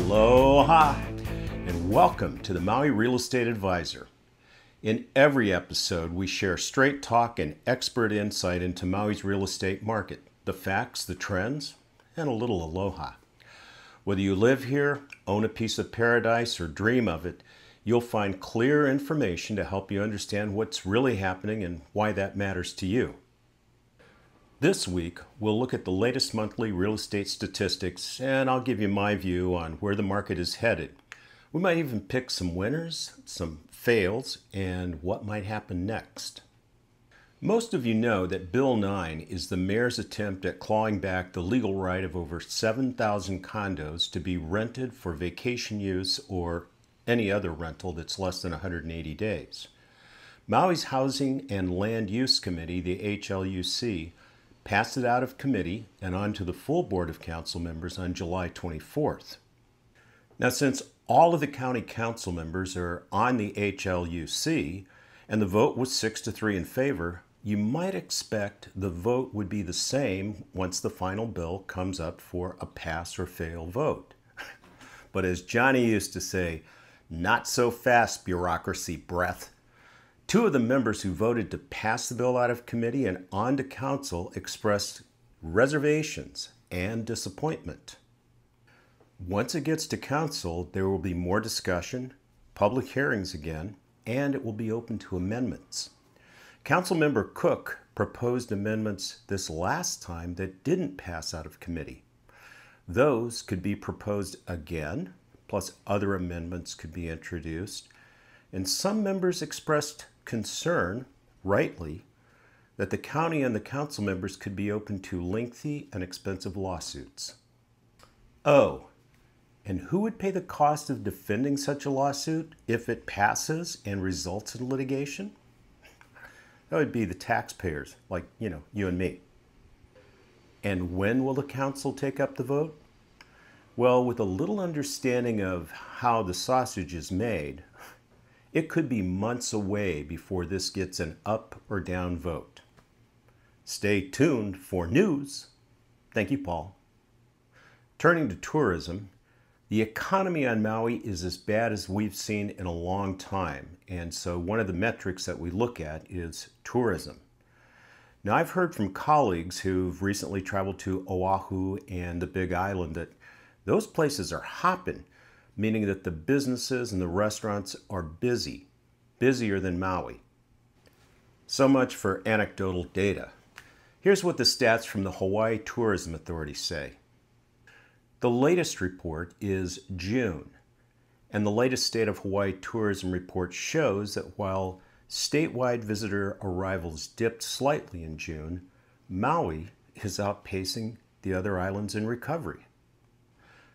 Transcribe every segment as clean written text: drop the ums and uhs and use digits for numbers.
Aloha, and welcome to the Maui Real Estate Advisor. In every episode, we share straight talk and expert insight into Maui's real estate market, the facts, the trends, and a little aloha. Whether you live here, own a piece of paradise, or dream of it, you'll find clear information to help you understand what's really happening and why that matters to you. This week, we'll look at the latest monthly real estate statistics, and I'll give you my view on where the market is headed. We might even pick some winners, some fails, and what might happen next. Most of you know that Bill 9 is the mayor's attempt at clawing back the legal right of over 7,000 condos to be rented for vacation use or any other rental that's less than 180 days. Maui's Housing and Land Use Committee, the HLUC, passed it out of committee and on to the full Board of Council members on July 24th. Now, since all of the county council members are on the HLUC and the vote was 6-3 in favor, you might expect the vote would be the same once the final bill comes up for a pass or fail vote. But as Johnny used to say, not so fast, bureaucracy breath. Two of the members who voted to pass the bill out of committee and on to council expressed reservations and disappointment. Once it gets to council, there will be more discussion, public hearings again, and it will be open to amendments. Councilmember Cook proposed amendments this last time that didn't pass out of committee. Those could be proposed again, plus other amendments could be introduced, and some members expressed concern, rightly, that the county and the council members could be open to lengthy and expensive lawsuits. Oh, and who would pay the cost of defending such a lawsuit if it passes and results in litigation? That would be the taxpayers, like, you and me. And when will the council take up the vote? Well, with a little understanding of how the sausage is made, it could be months away before this gets an up or down vote. Stay tuned for news. Thank you, Paul. Turning to tourism, the economy on Maui is as bad as we've seen in a long time, and so one of the metrics that we look at is tourism. Now, I've heard from colleagues who've recently traveled to Oahu and the Big Island that those places are hopping, meaning that the businesses and the restaurants are busy, busier than Maui. So much for anecdotal data. Here's what the stats from the Hawaii Tourism Authority say. The latest report is June, and the latest State of Hawaii tourism report shows that while statewide visitor arrivals dipped slightly in June, Maui is outpacing the other islands in recovery.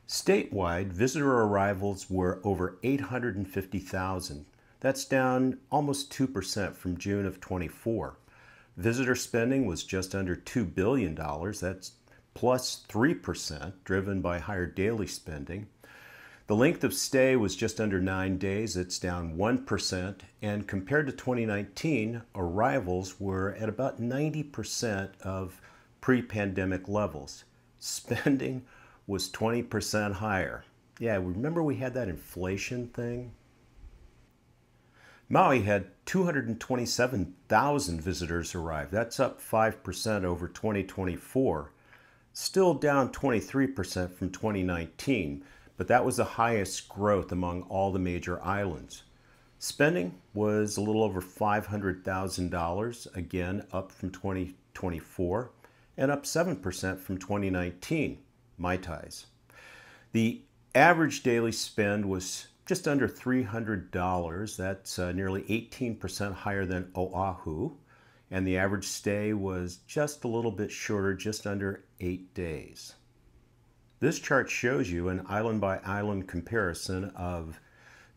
Statewide, visitor arrivals were over 850,000. That's down almost 2% from June of 24. Visitor spending was just under $2 billion. That's plus 3%, driven by higher daily spending. The length of stay was just under 9 days. It's down 1%. And compared to 2019, arrivals were at about 90% of pre-pandemic levels. Spending was 20% higher. Yeah, remember we had that inflation thing? Maui had 227,000 visitors arrive. That's up 5% over 2024. Still down 23% from 2019, but that was the highest growth among all the major islands. Spending was a little over $500,000, again up from 2024, and up 7% from 2019. Mai Tais. The average daily spend was just under $300. That's nearly 18% higher than Oahu. And the average stay was just a little bit shorter, just under 8 days. This chart shows you an island-by-island comparison of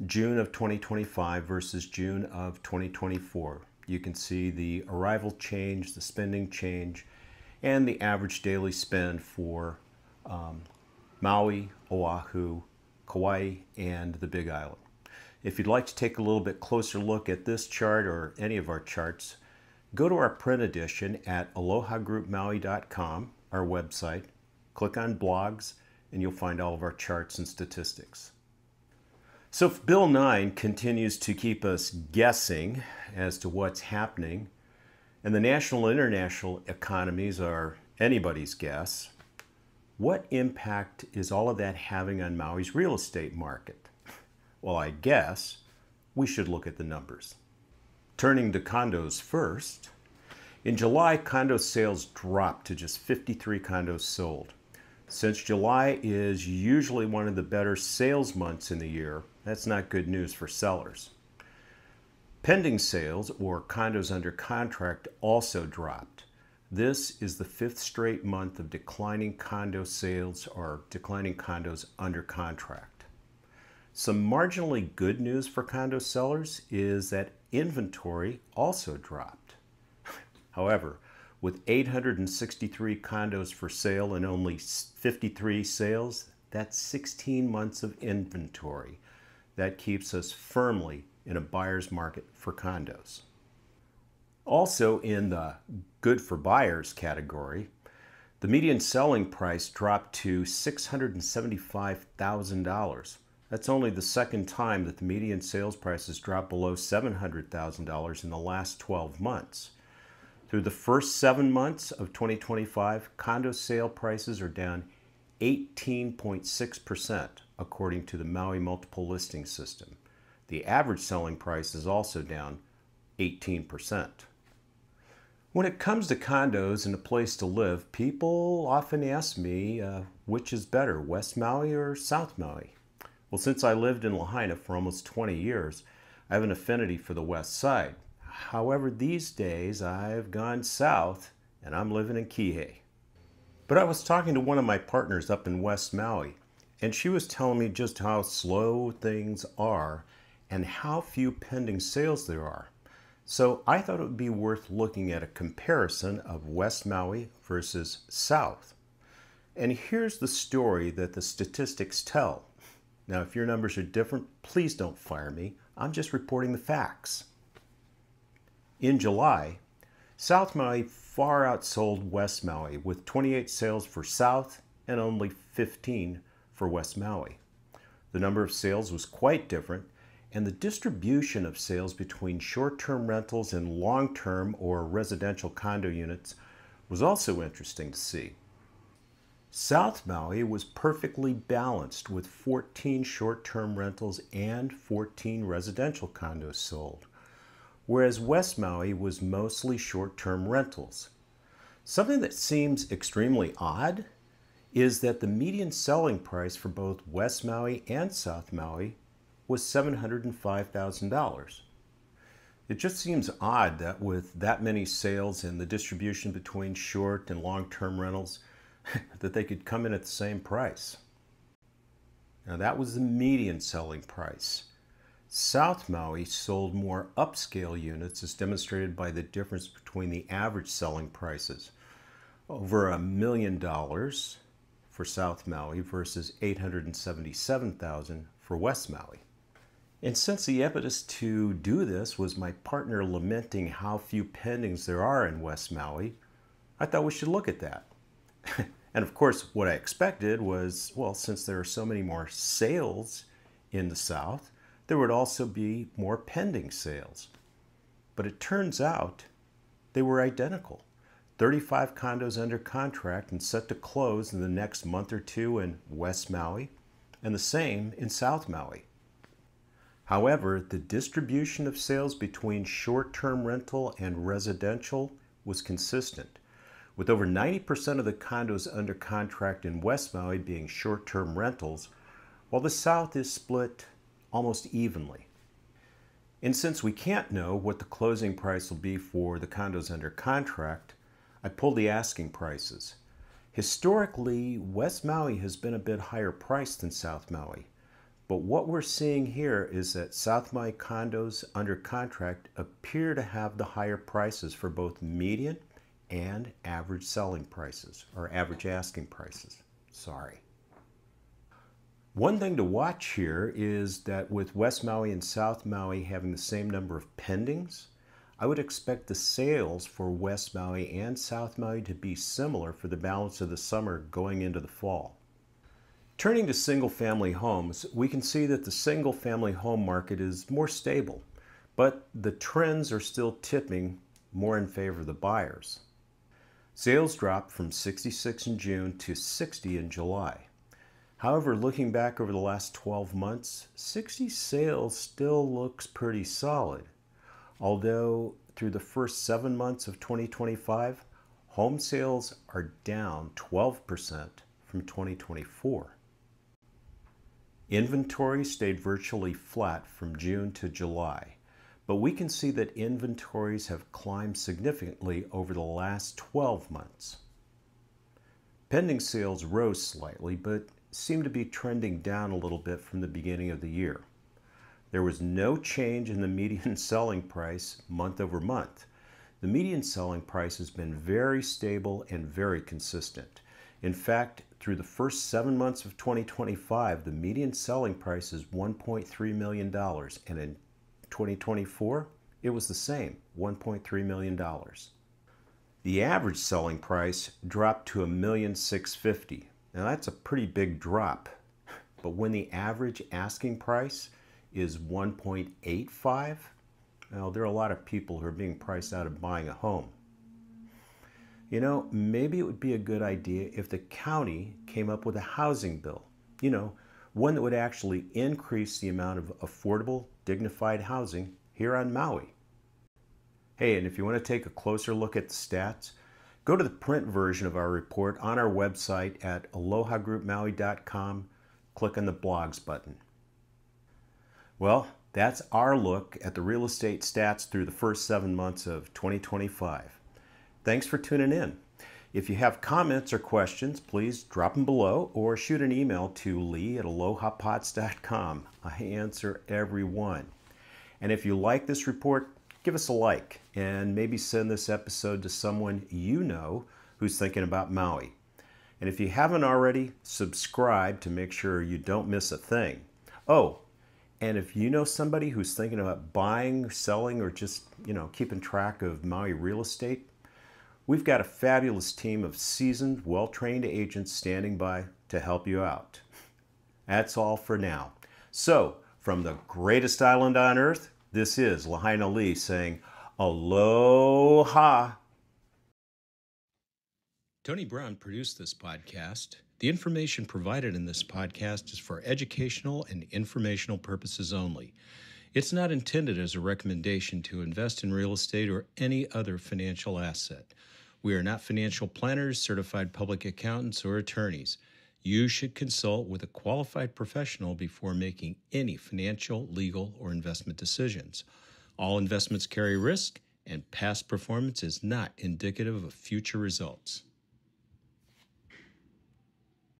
June of 2025 versus June of 2024. You can see the arrival change, the spending change, and the average daily spend for Maui, Oahu, Kauai, and the Big Island. If you'd like to take a little bit closer look at this chart or any of our charts, Go to our print edition at alohagroupmaui.com, our website, click on blogs, and you'll find all of our charts and statistics. So if Bill 9 continues to keep us guessing as to what's happening, and the national and international economies are anybody's guess, what impact is all of that having on Maui's real estate market? Well, I guess we should look at the numbers. Turning to condos first, in July, condo sales dropped to just 53 condos sold. Since July is usually one of the better sales months in the year, that's not good news for sellers. Pending sales, or condos under contract, also dropped. This is the 5th straight month of declining condo sales or declining condos under contract. Some marginally good news for condo sellers is that inventory also dropped. However, with 863 condos for sale and only 53 sales, that's 16 months of inventory. That keeps us firmly in a buyer's market for condos. Also in the good for buyers category, the median selling price dropped to $675,000. That's only the second time that the median sales price has dropped below $700,000 in the last 12 months. Through the first 7 months of 2025, condo sale prices are down 18.6%, according to the Maui Multiple Listing System. The average selling price is also down 18%. When it comes to condos and a place to live, people often ask me, which is better, West Maui or South Maui? Well, since I lived in Lahaina for almost 20 years, I have an affinity for the west side. However, these days I've gone south and I'm living in Kihei. But I was talking to one of my partners up in West Maui, and she was telling me just how slow things are and how few pending sales there are. So I thought it would be worth looking at a comparison of West Maui versus South. And here's the story that the statistics tell. Now, if your numbers are different, please don't fire me. I'm just reporting the facts. In July, South Maui far outsold West Maui with 28 sales for South and only 15 for West Maui. The number of sales was quite different, and the distribution of sales between short-term rentals and long-term or residential condo units was also interesting to see. South Maui was perfectly balanced with 14 short-term rentals and 14 residential condos sold, whereas West Maui was mostly short-term rentals. Something that seems extremely odd is that the median selling price for both West Maui and South Maui was $705,000. It just seems odd that with that many sales and the distribution between short and long-term rentals, that they could come in at the same price. Now that was the median selling price. South Maui sold more upscale units as demonstrated by the difference between the average selling prices. Over $1 million for South Maui versus $877,000 for West Maui. And since the impetus to do this was my partner lamenting how few pendings there are in West Maui, I thought we should look at that. And of course, what I expected was, well, since there are so many more sales in the South, there would also be more pending sales. But it turns out they were identical. 35 condos under contract and set to close in the next month or two in West Maui, and the same in South Maui. However, the distribution of sales between short-term rental and residential was consistent, with over 90% of the condos under contract in West Maui being short-term rentals, while the South is split almost evenly. And since we can't know what the closing price will be for the condos under contract, I pulled the asking prices. Historically, West Maui has been a bit higher priced than South Maui, but what we're seeing here is that South Maui condos under contract appear to have the higher prices for both median and average selling prices, or average asking prices. Sorry. One thing to watch here is that with West Maui and South Maui having the same number of pendings, I would expect the sales for West Maui and South Maui to be similar for the balance of the summer going into the fall. Turning to single-family homes, we can see that the single-family home market is more stable, but the trends are still tipping more in favor of the buyers. Sales dropped from 66 in June to 60 in July. However, looking back over the last 12 months, 60 sales still looks pretty solid. Although through the first 7 months of 2025, home sales are down 12% from 2024. Inventory stayed virtually flat from June to July, but we can see that inventories have climbed significantly over the last 12 months. Pending sales rose slightly, but seem to be trending down a little bit from the beginning of the year. There was no change in the median selling price month over month. The median selling price has been very stable and very consistent. In fact, through the first 7 months of 2025, the median selling price is $1.3 million, and in 2024, it was the same, $1.3 million. The average selling price dropped to $1,650,000. Now that's a pretty big drop, but when the average asking price is $1.85, well, there are a lot of people who are being priced out of buying a home. You know, maybe it would be a good idea if the county came up with a housing bill, one that would actually increase the amount of affordable, dignified housing here on Maui. Hey, and if you want to take a closer look at the stats, go to the print version of our report on our website at alohagroupmaui.com. Click on the blogs button. Well, that's our look at the real estate stats through the first 7 months of 2025. Thanks for tuning in. If you have comments or questions, please drop them below or shoot an email to lee@alohapots.com. I answer every one. And if you like this report, give us a like and maybe send this episode to someone you know who's thinking about Maui. And if you haven't already, subscribe to make sure you don't miss a thing. Oh, and if you know somebody who's thinking about buying, selling, or just, keeping track of Maui real estate, we've got a fabulous team of seasoned, well-trained agents standing by to help you out. That's all for now. So, from the greatest island on earth, this is Lahaina Lee saying, Aloha. Tony Brown produced this podcast. The information provided in this podcast is for educational and informational purposes only. It's not intended as a recommendation to invest in real estate or any other financial asset. We are not financial planners, certified public accountants, or attorneys. You should consult with a qualified professional before making any financial, legal, or investment decisions. All investments carry risk, and past performance is not indicative of future results.